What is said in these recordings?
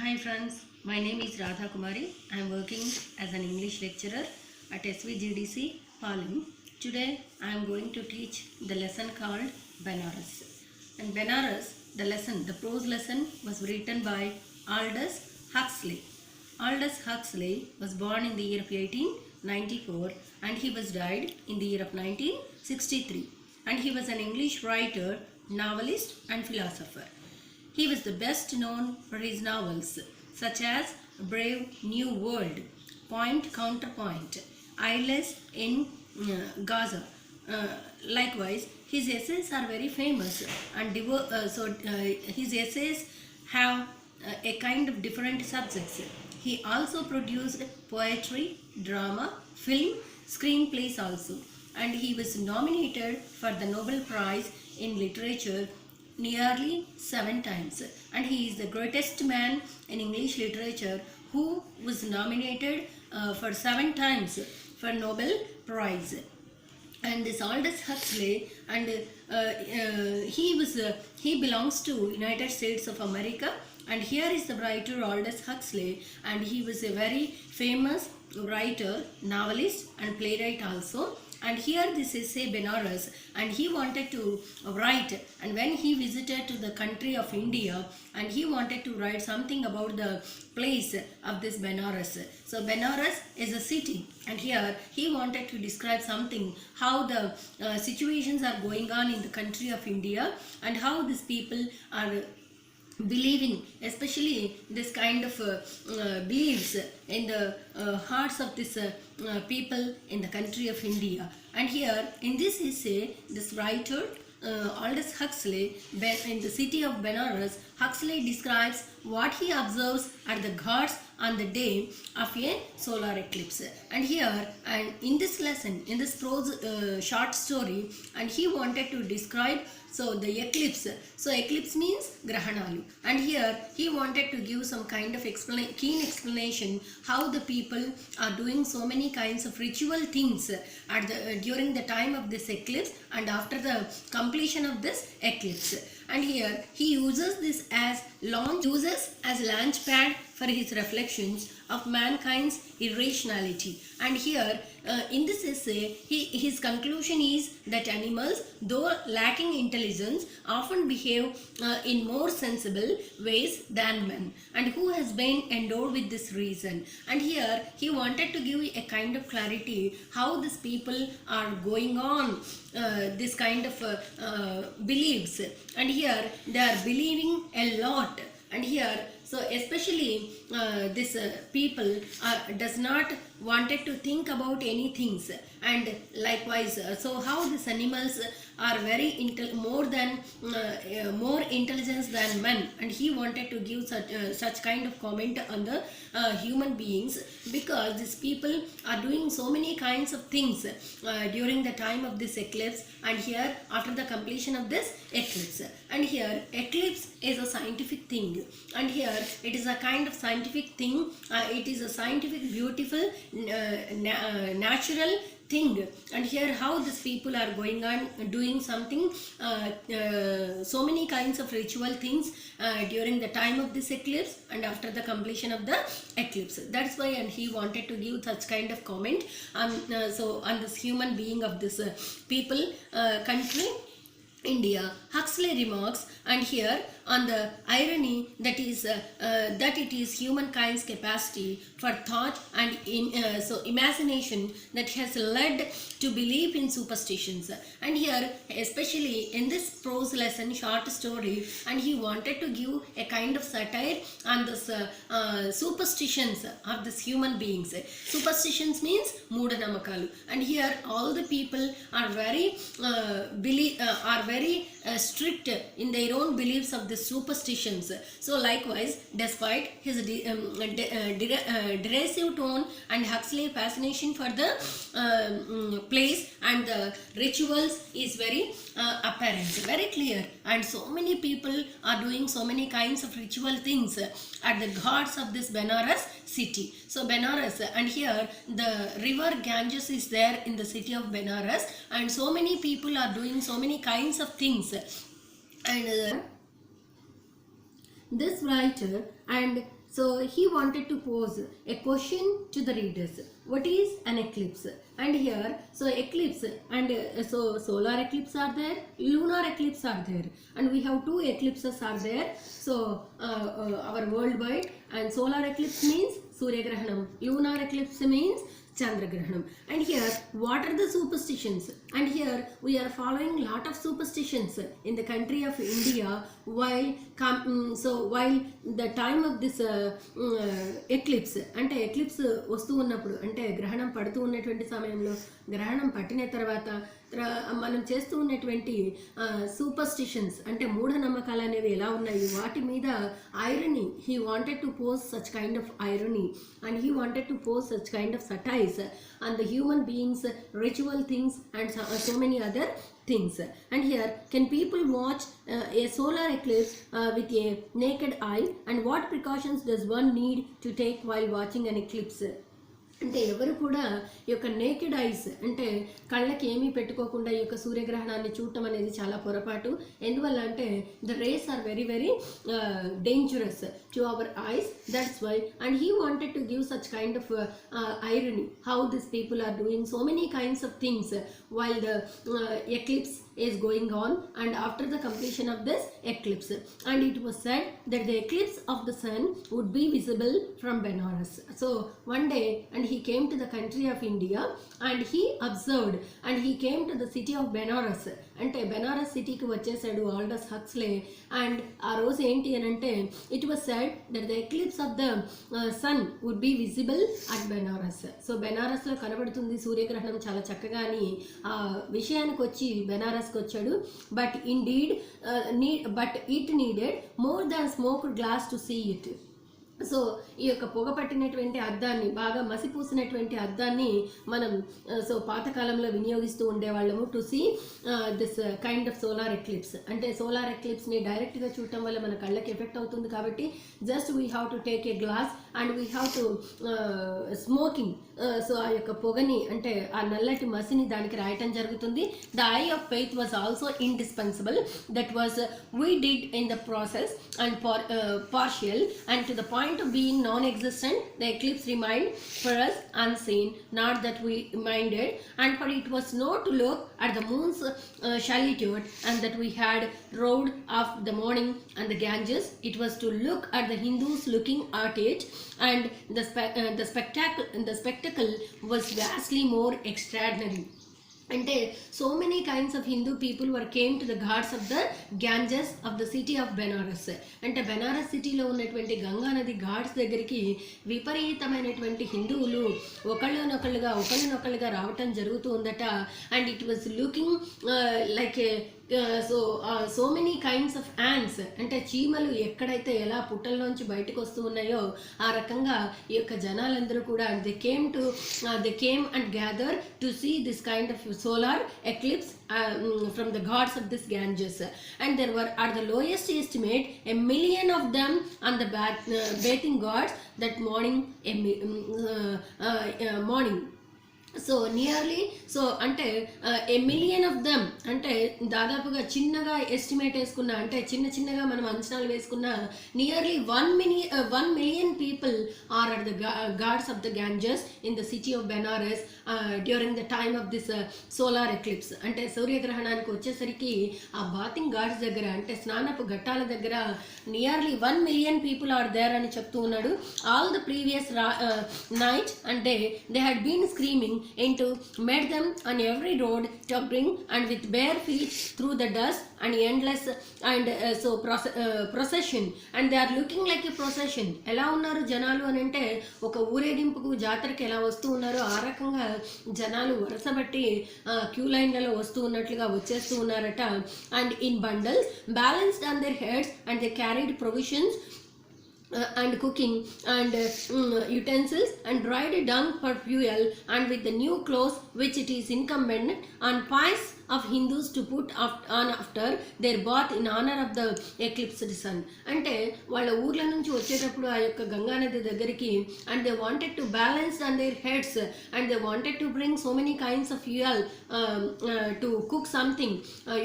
Hi friends, my name is Radha Kumari. I am working as an English lecturer at SVGDC Palim. Today I am going to teach the lesson called Benares. And Benares, the prose lesson was written by Aldous Huxley. Aldous Huxley was born in the year of 1894 and he was died in the year of 1963. And he was an English writer, novelist and philosopher. He was the best known for his novels such as Brave New World, Point Counterpoint, Eyeless in Gaza. Likewise, his essays are very famous and his essays have a kind of different subjects. He also produced poetry, drama, film, screenplays also, and he was nominated for the Nobel Prize in Literature nearly 7 times, and he is the greatest man in English literature who was nominated for 7 times for Nobel Prize. And this Aldous Huxley, and he belongs to United States of America, and here is the writer Aldous Huxley, and he was a very famous writer, novelist and playwright also. And here this essay Benares, and he wanted to write, and when he visited to the country of India, and he wanted to write something about the place of this Benares. So Benares is a city, and here he wanted to describe something, how the situations are going on in the country of India, and how these people are believing, especially this kind of beliefs in the hearts of this people in the country of India. And here in this essay, this writer Aldous Huxley, in the city of Benares, Huxley describes what he observes at the Ghats on the day of a solar eclipse. And here, and in this lesson, in this prose short story, and he wanted to describe the eclipse. So eclipse means grahanalu, and here he wanted to give some kind of keen explanation how the people are doing so many kinds of ritual things at during the time of this eclipse and after the completion of this eclipse. And here he uses this as launch pad for his reflections of mankind's irrationality. And here in this essay, his conclusion is that animals, though lacking intelligence, often behave in more sensible ways than men, and who has been endowed with this reason. And here he wanted to give a kind of clarity how these people are going on this kind of beliefs, and here they are believing a lot. And here, so especially this people does not wanted to think about any things. And likewise, so how these animals are very more intelligence than men, and he wanted to give such kind of comment on the human beings, because these people are doing so many kinds of things during the time of this eclipse, and here after the completion of this eclipse. And here eclipse is a scientific thing, and here it is a kind of scientific thing. It is a scientific, beautiful, natural thing. And here how these people are going on doing something, so many kinds of ritual things during the time of this eclipse and after the completion of the eclipse. That's why, and he wanted to give such kind of comment on on this human being of this people country India. Huxley remarks, and here on the irony that it is humankind's capacity for thought and imagination that has led to belief in superstitions. And here, especially in this prose lesson, short story, and he wanted to give a kind of satire on this superstitions of this human beings. Superstitions means moodanamakalu, and here all the people are very strict in their own beliefs of the superstitions. So likewise, despite his derisive tone and Huxley's fascination for the place and the rituals is very apparent, very clear. And so many people are doing so many kinds of ritual things at the Ghats of this Benares city. So Benares, and here the river Ganges is there in the city of Benares, and so many people are doing so many kinds of things. And this writer, and so he wanted to pose a question to the readers. What is an eclipse? And here, so eclipse, and so solar eclipse are there, lunar eclipse are there, and we have two eclipses are there. So our worldwide, and solar eclipse means Surya Grahanam, lunar eclipse means Chandragrahanam. And here, what are the superstitions? And here we are following lot of superstitions in the country of India while while the time of this eclipse, అంటే eclipse వస్తూ ఉన్నప్పుడు, అంటే గ్రహణం పడుతూ ఉన్నటువంటి సమయంలో, గ్రహణం పట్టిన తర్వాత మనం చేస్తూ ఉన్నటువంటి సూపర్స్టిషన్స్, అంటే మూఢనమ్మకాలు అనేవి ఎలా ఉన్నాయి, వాటి మీద irony, he wanted to pose such kind of irony, and he wanted to pose such kind of satires on the human beings, ritual things, and so many other things. And here, can people watch a solar eclipse with a naked eye, and what precautions does one need to take while watching an eclipse? అంటే ఎవరు కూడా ఈ యొక్క naked ice, అంటే కళ్ళకి ఏమీ పెట్టుకోకుండా ఈ యొక్క సూర్యగ్రహణాన్ని చూడటం అనేది చాలా పొరపాటు. ఎందువల్ల అంటే the rays are very very dangerous to our eyes, that's why. And he wanted to give such kind of irony how these people are doing so many kinds of things while the eclipse is going on, and after the completion of this eclipse. And it was said that the eclipse of the sun would be visible from Benares. So one day, and he came to the country of India, and he observed, and he came to the city of Benares. అంటే బెనారస్ సిటీకి వచ్చేసాడు Aldous Huxley. And ఆ రోజు ఏంటి అని అంటే, it was said that the eclipse of the sun would be visible at Benares. So బెనారస్లో కనబడుతుంది సూర్యగ్రహణం చాలా చక్కగా అని ఆ విషయానికి వచ్చి బెనారస్కి వచ్చాడు. But it needed more than smoked glass to see it. So ఈ యొక్క పొగ పట్టినటువంటి అద్దాన్ని, బాగా మసిపూసినటువంటి అద్దాన్ని మనం సో పాతకాలంలో వినియోగిస్తూ ఉండేవాళ్ళము to see this kind of solar eclipse. అంటే సోలార్ ఎక్లిప్స్ని డైరెక్ట్గా చూడటం వల్ల మన కళ్ళకి ఎఫెక్ట్ అవుతుంది కాబట్టి just we have to take a glass and we have to smoking. So ఆ యొక్క పొగని, అంటే ఆ నల్లటి మసిని దానికి రాయటం జరుగుతుంది. The I of faith was also indispensable. That was we did in the process and partial, and to the point of being non-existent, the eclipse remained for us unseen, not that we minded. And for it was not to look at the moon's solitude, and that we had rode off the morning and the Ganges. It was to look at the Hindus looking at it, and the spectacle was vastly more extraordinary. అంటే so many kinds of Hindu people came to the ghats of the Ganges of the city of Benares. అంటే బెనారస్ సిటీలో ఉన్నటువంటి గంగా నది ఘాట్స్ దగ్గరికి విపరీతమైనటువంటి హిందువులు ఒకళ్ళనొకళ్ళుగా రావటం జరుగుతూ ఉందట. And it was looking like so many kinds of ants, అంటే చీమలు ఎక్కడైతే ఎలా పుట్టల్లోంచి బయటకు వస్తూ ఉన్నాయో ఆ రకంగా ఈ యొక్క జనాలందరూ కూడా they came and gather to see this kind of solar eclipse from the gods of this Ganges. And there were, at the lowest estimate, 1 million of them on the bathing gods that morning. So nearly, so అంటే 1 million of them, అంటే దాదాపుగా చిన్నగా estimate వేసుకున్న, అంటే చిన్నగా మనం అంచనాలు వేసుకున్న nearly 1 million people are at the ghats of the Ganges in the city of Benares during the time of this solar eclipse. అంటే సూర్యగ్రహణానికి వచ్చేసరికి ఆ బాతింగ్ గాడ్స్ దగ్గర, అంటే స్నానపు ఘట్టాల దగ్గర nearly 1 million people are there అని చెప్తూ ఉన్నాడు. All the previous night and day they had been screaming into met them on every road toppling and with bare feet through the dust and endless and procession, and they are looking like a procession. ఎలా ఉన్నారు జనాలు అని అంటే ఒక ఊరేగింపుకు జాతరకి ఎలా వస్తూ ఉన్నారో ఆ రకంగా జనాలు వరుసబట్టి క్యూ లైన్లలో వస్తూ ఉన్నట్లుగా వచ్చేస్తూ ఉన్నారట. And in bundles balanced on their heads and they carried provisions and cooking and utensils and dried dung for fuel, and with the new clothes which it is incumbent on pious of Hindus to put on after their bath in honor of the eclipsed sun. అంటే వాళ్ళ ఊర్ల నుంచి వచ్చేటప్పుడు ఆ యొక్క గంగానది దగ్గరికి, and they wanted to balance on their heads, and they wanted to bring so many kinds of fuel to cook something,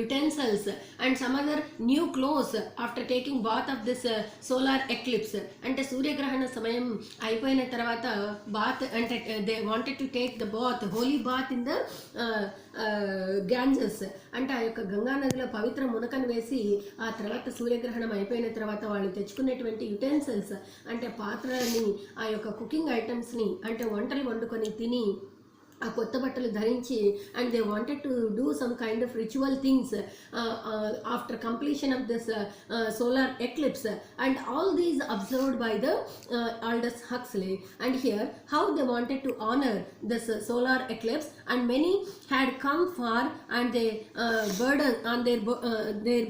utensils and some other new clothes after taking bath of this solar eclipse. అంటే సూర్యగ్రహణ సమయం అయిపోయిన తర్వాత bath అంటే they wanted to take the bath, holy bath in the Ganges. అంటే ఆ యొక్క గంగానదిలో పవిత్ర మునకను వేసి ఆ తర్వాత సూర్యగ్రహణం అయిపోయిన తర్వాత వాళ్ళు తెచ్చుకునేటువంటి యుటెన్సిల్స్ అంటే పాత్రలని, ఆ యొక్క కుకింగ్ ఐటమ్స్ని అంటే వంటలు వండుకొని తిని ఆ కొత్త బట్టలు ధరించి, and they wanted to do some kind of ritual things after completion of this solar eclipse, and all these observed by the Aldous Huxley. And here how they wanted to honour this solar eclipse, and many had come far, and they burden on their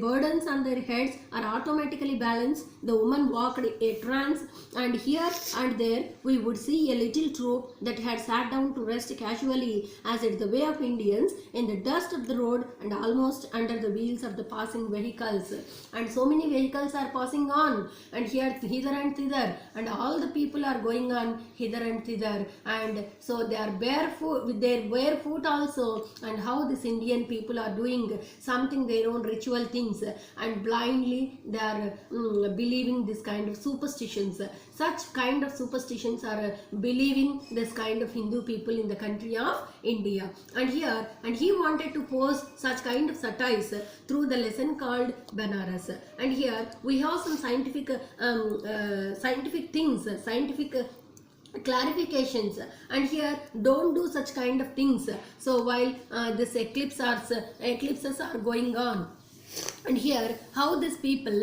burdens on their heads are automatically balanced. The woman walked a trance, and here and there we would see a little troop that had sat down to rest casually, as it's the way of Indians, in the dust of the road and almost under the wheels of the passing vehicles. And so many vehicles are passing on, and here hither and thither, and all the people are going on hither and thither, and so they are barefoot with their bare foot also. And how this Indian people are doing something, their own ritual things, and blindly they are believing this kind of superstitions. Such kind of superstitions are believing this kind of Hindu people in the country of India. And here, and he wanted to pose such kind of satires through the lesson called Banaras. And here we have some scientific things, scientific clarifications, and here don't do such kind of things. So while this eclipses are going on, and here how these people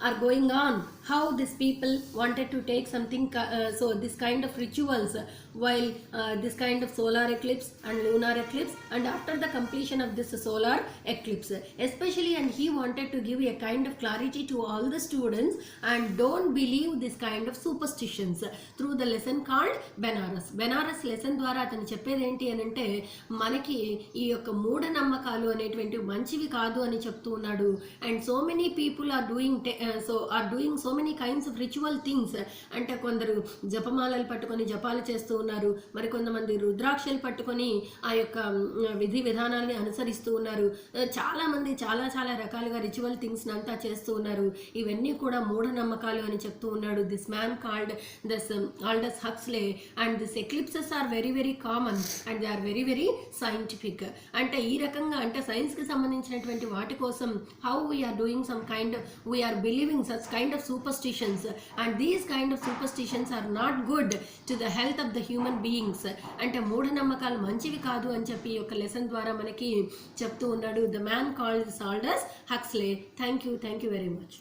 are going on, how these people wanted to take something, so this kind of rituals while this kind of solar eclipse and lunar eclipse, and after the completion of this solar eclipse especially, and he wanted to give a kind of clarity to all the students, and don't believe this kind of superstitions through the lesson called Banaras lesson ద్వారా అతను చెప్పేది ఏంటి అని అంటే, మనకి ఈ యొక్క మూఢ నమ్మకాలు అనేటువంటి మంచివి కాదు అని చెప్తూ ఉన్నాడు. And so many people are doing so many kinds of ritual things. అంటే కొందరు జపమాలలు పట్టుకొని జపాలు చేస్తూ ఉన్నారు, మరి కొంతమంది రుద్రాక్షలు పట్టుకొని ఆ యొక్క విధి విధానాన్ని అనుసరిస్తూ ఉన్నారు. చాలా మంది చాలా చాలా రకాలుగా రిచువల్ థింగ్స్ అంతా చేస్తూ ఉన్నారు. ఇవన్నీ కూడా మూఢనమ్మకాలు అని చెప్తూ ఉన్నాడు this man called this Aldous Huxley. And this eclipses are very very common, and they are very very scientific. అంటే ఈ రకంగా అంటే సైన్స్కి సంబంధించినటువంటి వాటి కోసం how we are doing some kind we are believing such kind of superstitions, and these kind of superstitions are not good to the health of the human beings. అంటే మూఢనమ్మకాలు మంచివి కాదు అని చెప్పి ఈ యొక్క లెసన్ ద్వారా మనకి చెప్తూ ఉన్నాడు the man called Aldous Huxley. Thank you very much.